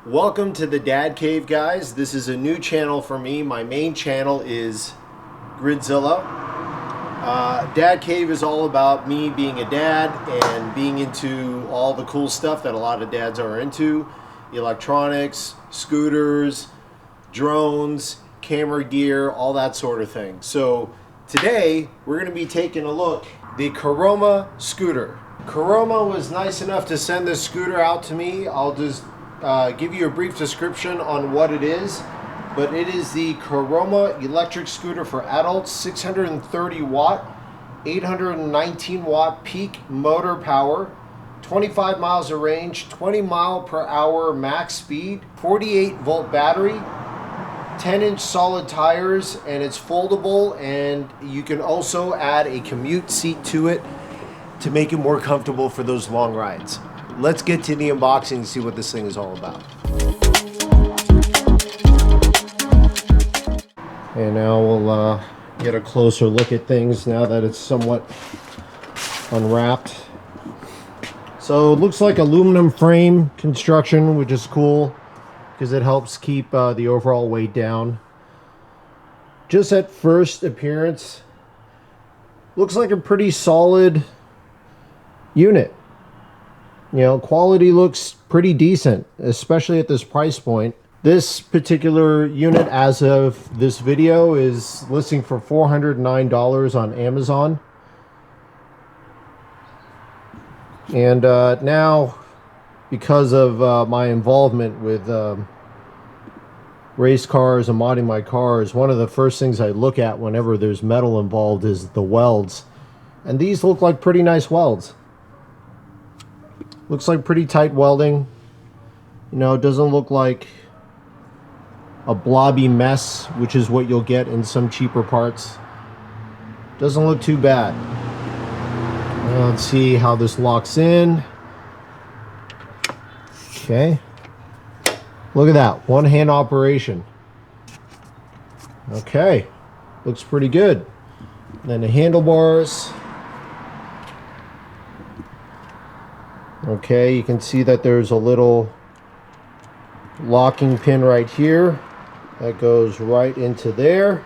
Welcome to the Dad Cave, guys. This is a new channel for me. My main channel is Gridzilla. Dad Cave is all about me being a dad and being into all the cool stuff that a lot of dads are into. Electronics, scooters, drones, camera gear, all that sort of thing. So today we're going to be taking a look at the Caroma Scooter. Caroma was nice enough to send this scooter out to me. I'll just give you a brief description on what it is, but it is the Caroma electric scooter for adults, 630 watt, 819 watt peak motor power, 25 miles of range, 20 mile per hour max speed, 48 volt battery, 10-inch solid tires, and it's foldable, and you can also add a commute seat to it to make it more comfortable for those long rides. Let's get to the unboxing and see what this thing is all about. And now we'll get a closer look at things now that it's somewhat unwrapped. So it looks like aluminum frame construction, which is cool because it helps keep the overall weight down. Just at first appearance, looks like a pretty solid unit. You know, quality looks pretty decent, especially at this price point. This particular unit, as of this video, is listing for $409 on Amazon. And now, because of my involvement with race cars and modding my cars, one of the first things I look at whenever there's metal involved is the welds. And these look like pretty nice welds. Looks like pretty tight welding. You know, it doesn't look like a blobby mess, which is what you'll get in some cheaper parts. Doesn't look too bad. Let's see how this locks in. Okay. Look at that. One hand operation. Okay. Looks pretty good. Then the handlebars. Okay, you can see that there's a little locking pin right here that goes right into there.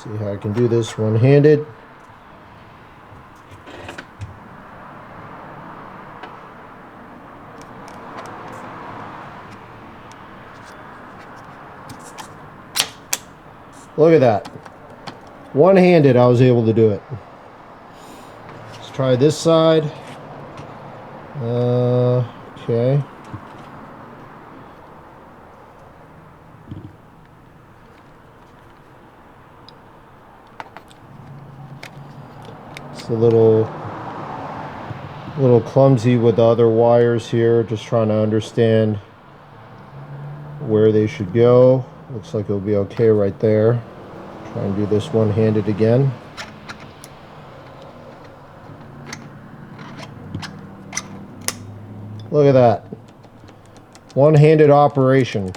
See how I can do this one-handed. Look at that. One-handed, I was able to do it. Let's try this side. Okay. It's a little clumsy with the other wires here. Just trying to understand where they should go. Looks like it'll be okay right there. Try and do this one-handed again. Look at that. One-handed operation.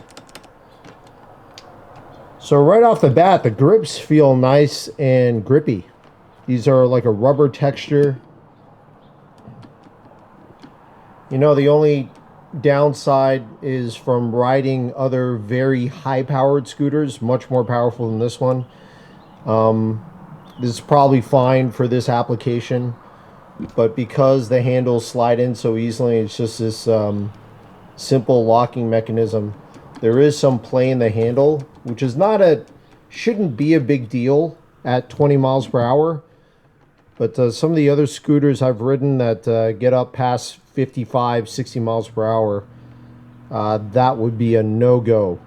So right off the bat, the grips feel nice and grippy. These are like a rubber texture. You know, the only downside is from riding other very high-powered scooters, much more powerful than this one. This is probably fine for this application, but because the handles slide in so easily, it's just this simple locking mechanism. There is some play in the handle, which is shouldn't be a big deal at 20 miles per hour, but some of the other scooters I've ridden that get up past 55, 60 miles per hour, that would be a no-go.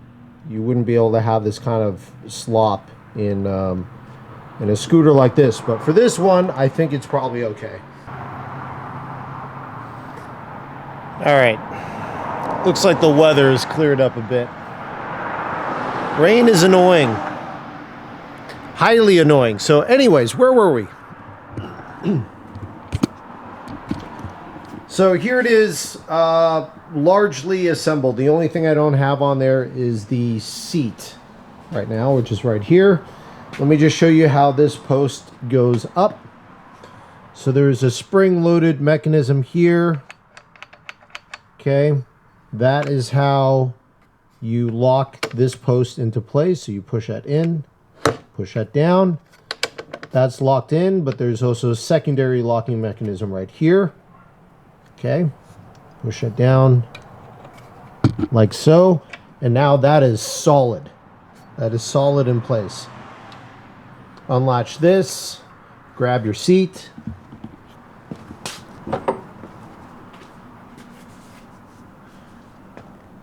You wouldn't be able to have this kind of slop in a scooter like this, but for this one, I think it's probably okay. All right, looks like the weather has cleared up a bit. Rain is annoying, highly annoying. So anyways, where were we? So here it is, largely assembled. The only thing I don't have on there is the seat right now, which is right here. Let me just show you how this post goes up. So there's a spring-loaded mechanism here. Okay, that is how you lock this post into place. So you push that in, push that down. That's locked in, but there's also a secondary locking mechanism right here. Okay, push it down like so. And now that is solid. That is solid in place. Unlatch this, grab your seat.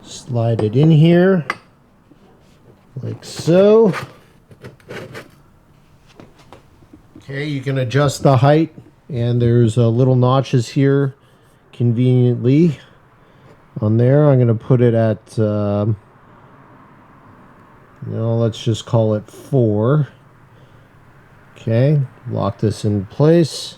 Slide it in here, like so. Okay, you can adjust the height, and there's little notches here conveniently on there. I'm going to put it at, let's just call it 4. Okay, lock this in place.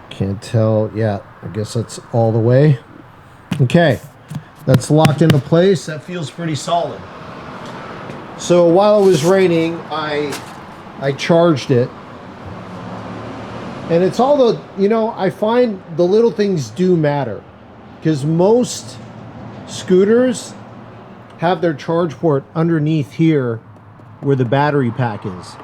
Can't tell. Yeah, I guess that's all the way. Okay, that's locked into place. That feels pretty solid. So while it was raining, I charged it. And it's all the, I find the little things do matter. Because most scooters have their charge port underneath here where the battery pack is.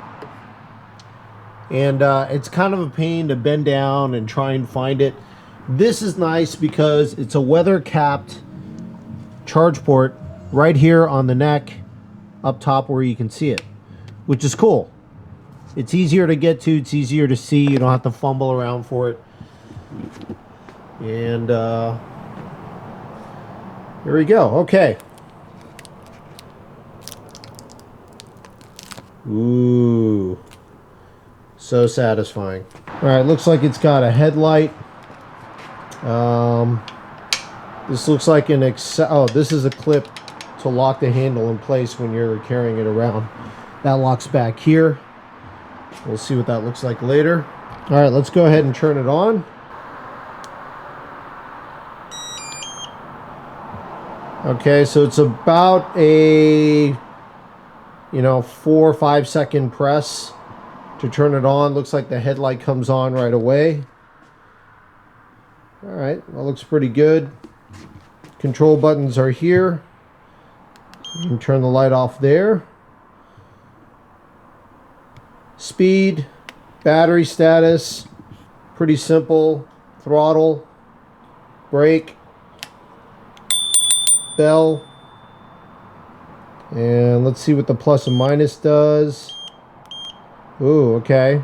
And it's kind of a pain to bend down and try and find it. This is nice because it's a weather-capped charge port right here on the neck up top where you can see it, which is cool. It's easier to get to, it's easier to see, you don't have to fumble around for it. And here we go. Okay. Ooh. So satisfying. Alright, looks like it's got a headlight. This looks like an this is a clip to lock the handle in place when you're carrying it around. That locks back here. We'll see what that looks like later. Alright, let's go ahead and turn it on. Okay, so it's about a 4 or 5 second press to turn it on. Looks like the headlight comes on right away. Alright, that looks pretty good. Control buttons are here. You can turn the light off there. Speed, battery status, pretty simple. Throttle, brake, bell. And let's see what the plus and minus does. Ooh, okay.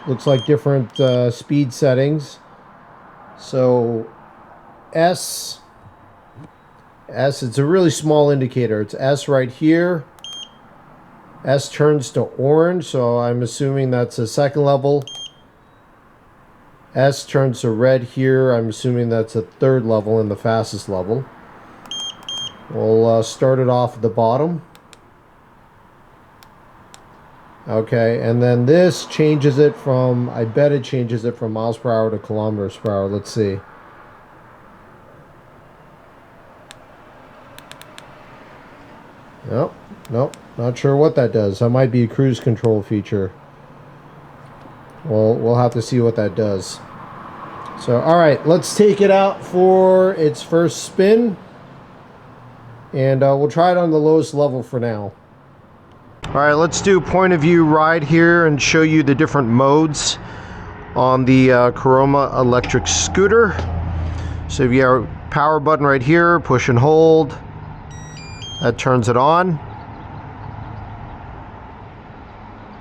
Looks like different speed settings. So S, it's a really small indicator. It's S right here. S turns to orange, so I'm assuming that's a second level. S turns to red here. I'm assuming that's a third level and the fastest level. We'll start it off at the bottom. Okay, and then this changes it from, I bet it changes it from miles per hour to kilometers per hour. Let's see. Nope, not sure what that does. That might be a cruise control feature. Well, we'll have to see what that does. So, alright, let's take it out for its first spin. And we'll try it on the lowest level for now. Alright, let's do point of view ride here and show you the different modes on the Caroma electric scooter. So if you have a power button right here, push and hold. That turns it on.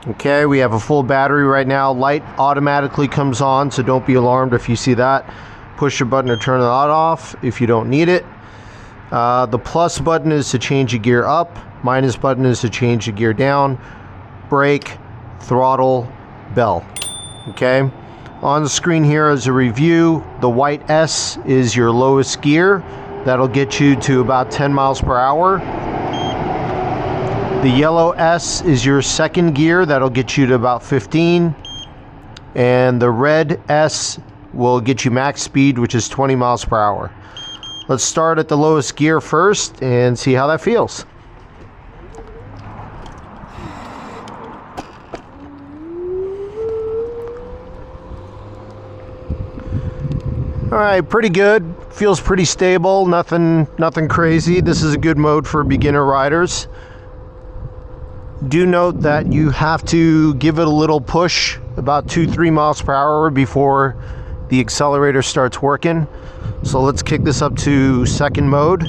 Okay, we have a full battery right now. Light automatically comes on, so don't be alarmed if you see that. Push your button to turn the light off if you don't need it. The plus button is to change the gear up. Minus button is to change the gear down. Brake, throttle, bell. Okay. On the screen here is a review. The white S is your lowest gear. That'll get you to about 10 miles per hour. The yellow S is your second gear. That'll get you to about 15. And the red S will get you max speed, which is 20 miles per hour. Let's start at the lowest gear first and see how that feels. All right, pretty good. Feels pretty stable. Nothing crazy. This is a good mode for beginner riders. Do note that you have to give it a little push, about 2-3 miles per hour before the accelerator starts working. So let's kick this up to second mode.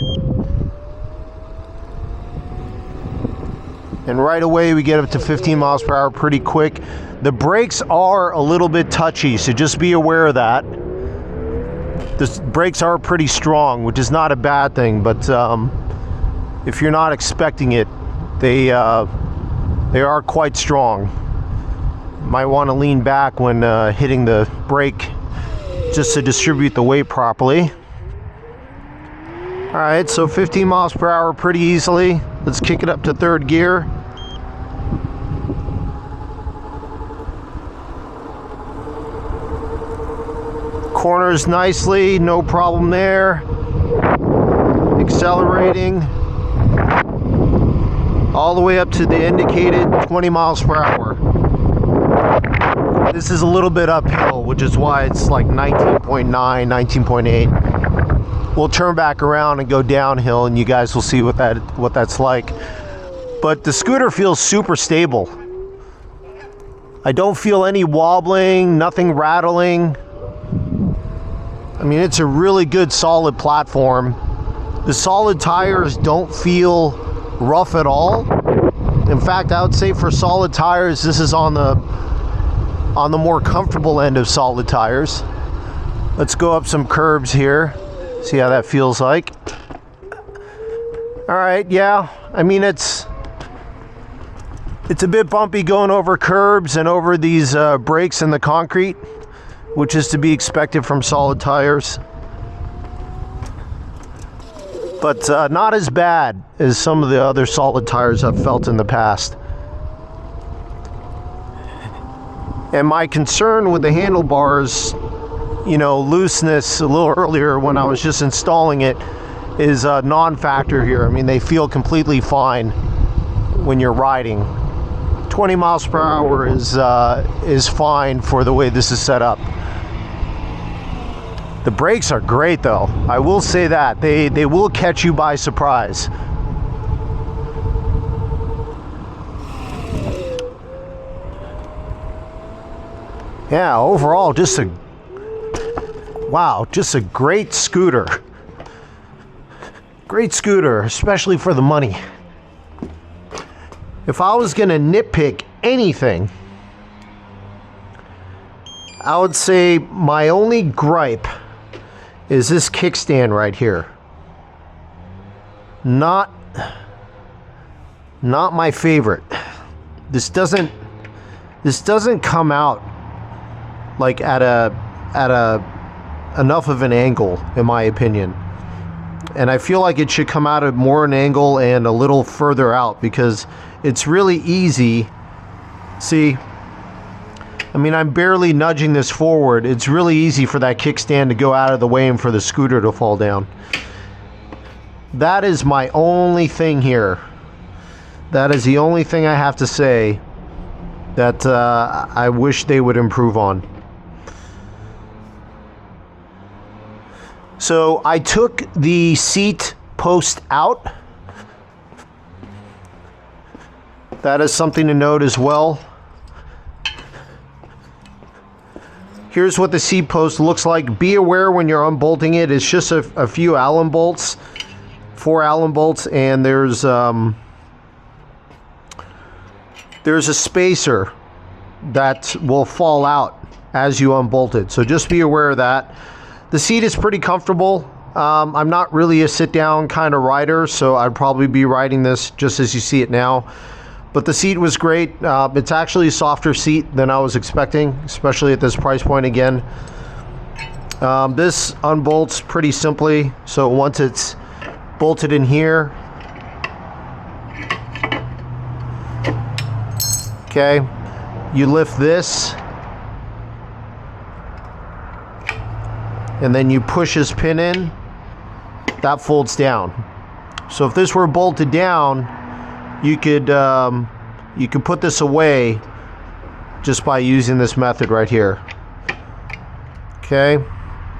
And right away we get up to 15 miles per hour pretty quick. The brakes are a little bit touchy, so just be aware of that. The brakes are pretty strong, which is not a bad thing, but if you're not expecting it, they are quite strong. Might want to lean back when hitting the brake just to distribute the weight properly. All right, so 15 miles per hour pretty easily. Let's kick it up to third gear. Corners nicely, no problem there. Accelerating all the way up to the indicated 20 miles per hour. This is a little bit uphill, which is why it's like 19.9, 19.8. We'll turn back around and go downhill and you guys will see what that's like. But the scooter feels super stable. I don't feel any wobbling, nothing rattling. I mean, it's a really good solid platform. The solid tires don't feel rough at all. In fact, I would say for solid tires, this is on the more comfortable end of solid tires. Let's go up some curbs here, see how that feels like. All right, yeah, I mean, it's a bit bumpy going over curbs and over these brakes in the concrete, which is to be expected from solid tires. But not as bad as some of the other solid tires I've felt in the past. And my concern with the handlebars, you know, looseness a little earlier when I was just installing it, is a non-factor here. I mean, they feel completely fine when you're riding. 20 miles per hour is fine for the way this is set up. The brakes are great though. I will say that. They will catch you by surprise. Yeah, overall just a great scooter. Great scooter, especially for the money. If I was gonna nitpick anything, I would say my only gripe is this kickstand right here. Not my favorite. This doesn't come out like at enough of an angle, in my opinion. And I feel like it should come out at more an angle and a little further out, because it's really easy. See, I mean, I'm barely nudging this forward. It's really easy for that kickstand to go out of the way and for the scooter to fall down. That is my only thing here. That is the only thing I have to say that I wish they would improve on. So I took the seat post out. That is something to note as well. Here's what the seat post looks like. Be aware when you're unbolting it, it's just a few Allen bolts, 4 Allen bolts, and there's a spacer that will fall out as you unbolt it. So just be aware of that. The seat is pretty comfortable. I'm not really a sit-down kind of rider, so I'd probably be riding this just as you see it now. But the seat was great. It's actually a softer seat than I was expecting, especially at this price point again. This unbolts pretty simply. So once it's bolted in here, okay, you lift this, and then you push this pin in, that folds down. So if this were bolted down, you could put this away just by using this method right here. Okay,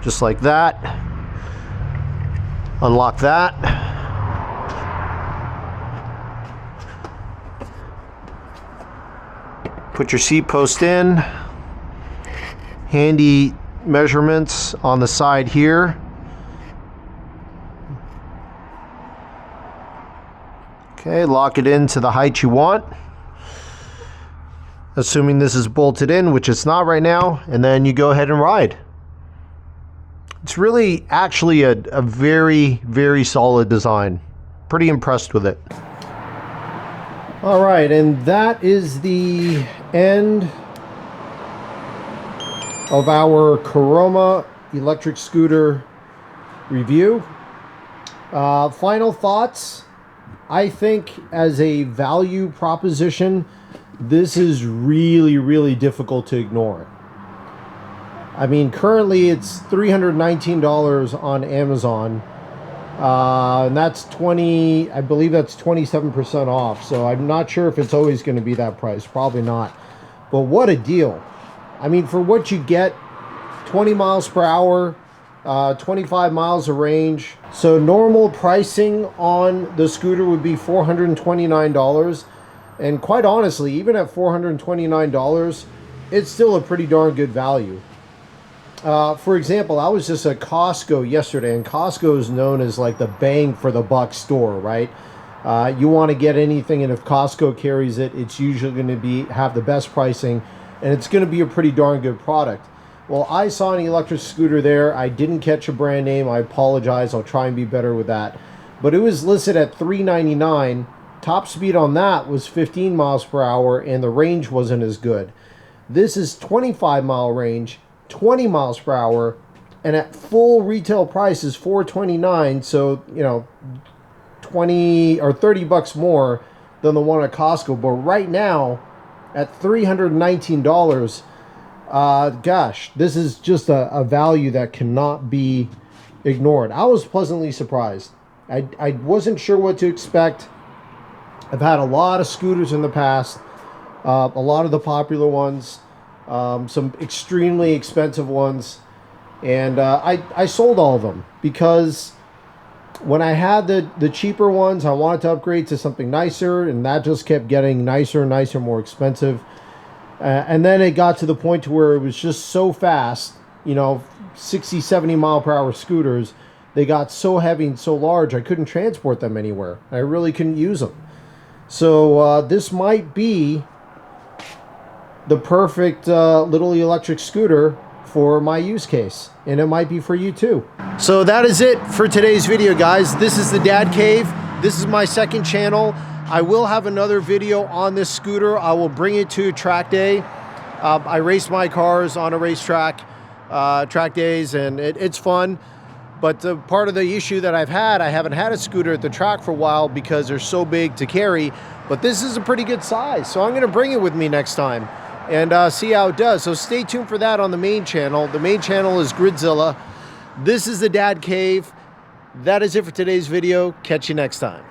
just like that. Unlock that. Put your seat post in. Handy measurements on the side here. Okay, lock it in to the height you want. Assuming this is bolted in, which it's not right now, and then you go ahead and ride. It's really actually a very, very solid design. Pretty impressed with it. All right, and that is the end of our Caroma electric scooter review. Final thoughts. I think as a value proposition, this is really, really difficult to ignore. I mean, currently it's $319 on Amazon. And that's I believe that's 27% off. So I'm not sure if it's always going to be that price. Probably not. But what a deal. I mean, for what you get, 20 miles per hour, 25 miles of range. So normal pricing on the scooter would be $429. And quite honestly, even at $429, it's still a pretty darn good value. For example, I was just at Costco yesterday, and Costco is known as like the bang for the buck store, right? You want to get anything, and if Costco carries it, it's usually going to have the best pricing, and it's going to be a pretty darn good product. Well, I saw an electric scooter there. I didn't catch a brand name. I apologize. I'll try and be better with that. But it was listed at $399. Top speed on that was 15 miles per hour, and the range wasn't as good. This is 25-mile range, 20 miles per hour, and at full retail price is $429. So, you know, 20 or 30 bucks more than the one at Costco. But right now, at $319, gosh, this is just a value that cannot be ignored. I was pleasantly surprised. I wasn't sure what to expect. I've had a lot of scooters in the past, a lot of the popular ones, some extremely expensive ones, and I sold all of them because when I had the cheaper ones, I wanted to upgrade to something nicer, and that just kept getting nicer and nicer, more expensive. And then it got to the point to where it was just so fast, you know, 60, 70 mile per hour scooters, they got so heavy and so large, I couldn't transport them anywhere. I really couldn't use them. So this might be the perfect little electric scooter for my use case, and it might be for you too. So that is it for today's video, guys. This is the Dad Cave. This is my second channel. I will have another video on this scooter. I will bring it to track day. I race my cars on a racetrack, track days, and it's fun. But part of the issue that I haven't had a scooter at the track for a while because they're so big to carry, but this is a pretty good size. So I'm gonna bring it with me next time and see how it does. So stay tuned for that on the main channel. The main channel is Gridzilla. This is the Dad Cave. That is it for today's video. Catch you next time.